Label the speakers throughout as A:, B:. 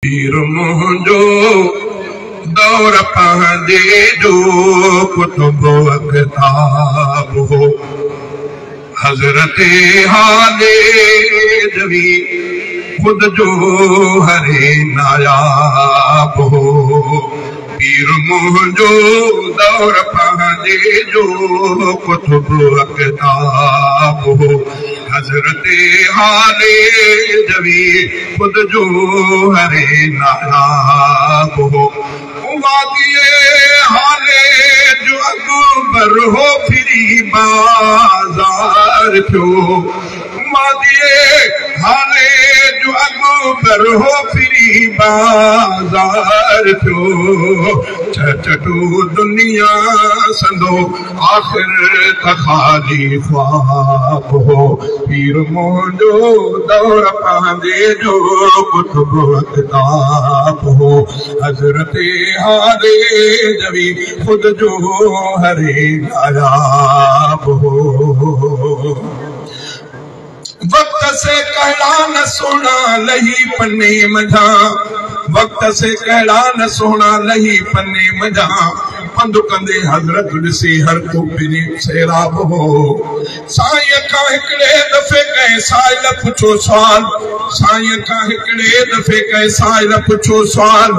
A: पीर मुंहिंजो दौर पंहिंजे जो कुतुब किताब हो हज़रत हाले जवी खुद जो हरे नायाब हो पीर मुंहिंजो दौर पंहिंजे जो कुतुब किताब हो हज़रत हाले जवी खुद जो हरे नायाब हो वादिए हाले जो अकबर हो फिरी बाजार थियो वादिए हाले जो अकबर हो फिरी बाजार थियो चटू दुनिया संदो आखिर तखाली ख्वाब हो पीर मुंहिंजो दौर पंहिंजे जो कुतुब किताब हो हज़रत हाले जवी खुद जो हरे नायाब हो वक्त से कहला न सोना लही पन्ने मजा वक्त से कहला न सोना लही पन्ने मजा पंध कंदे हज़रत ॾिसी हर को बिनी सैराब हो साईं का हिकड़े दफ़े कहे साहिल पुछो सवाल साईं का हिकड़े दफ़े कहे साहिल पुछो सवाल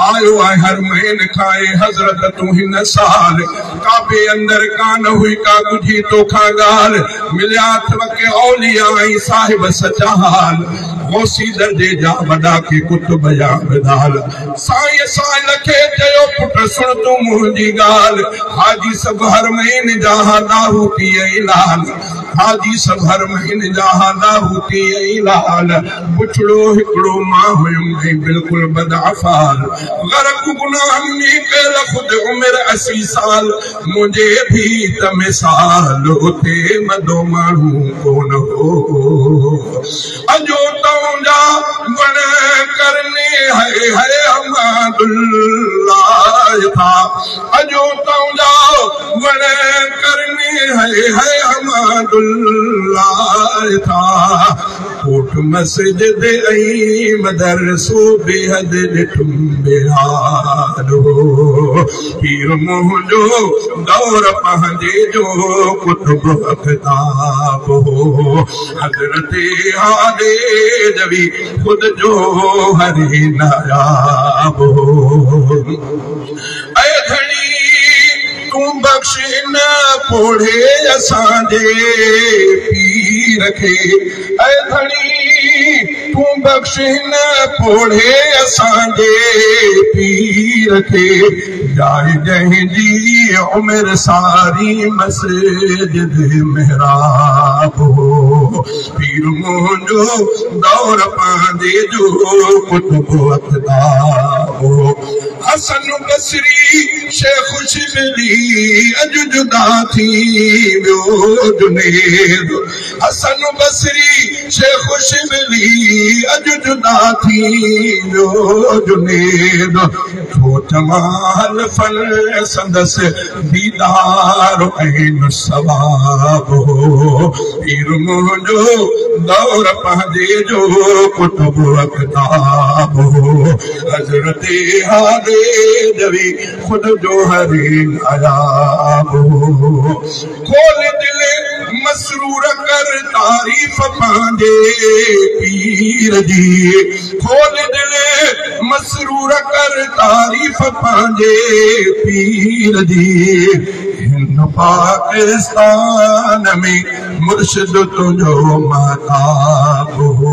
A: आयो आहे हर महीने खाए हज़रत तू हिन साल काबे अंदर कान हुई का बुझी तोखा ॻाल्हि मिलिया थवके औलिया ऐं साहिब सचा हाल गौसी दर्जे जा वॾा के कुतुब जा मिदाल साईं साहिल खे चयो पुट सुण तूं मुंहिंजी ॻाल्हि हाजी सब हर महीने जा लाहू पिए लाल हाजी सब हर महीने जा लाहू पिए लाल पुछड़ो हिकड़ो मां हुयुमि बिल्कुल बदाफाल गरक गुनाह में कल खुद उम्र 80 साल मुझे भी त मिसाल उते मदो माण्हू कोन हो अजो तौंजा वण करने है हमादुल्लाह था अजो तौंजा वण करने है हमादुल्लाह था कोट मस्जिद ऐं मदरसो बेहद ॾिठुम बिहार हो पीर मुंहिंजो दौर पंहिंजे जो कुतुब किताब हो हज़रत हाले जवी खुद जो हरे नायाब हो ऐ धणी तू बख्श न पोढ़े असांजे पीर खे ऐ धणी तू बख्श न पोढ़े असांजे पीर खे जाए जंहिंजी उमिरि सारी मस्जिद महराब हो पीर मुंहिंजो दौर पंहिंजे जो कुतुब किताब हो हसन बसरी शेख शिबली अॼु जुदा थी वियो जुनेद हसन बसरी शेख शिबली अॼु जुदा थी वियो जुनेद छोट माल फल संदस दीदार ऐं सवाब हो पीर मुंहिंजो दौर पंहिंजे जो कुतुब किताब हो हज़रत हाले जवी खुद जो हरे नायाब हो खोल दिल मसरूर कर तारीफ पंहिंजे पीर जी खोल दिल मसरूर कर तारीफ पंहिंजे पीर जी हिंद पाकिस्तान में मुर्शिद तुंहिंजो महताब हो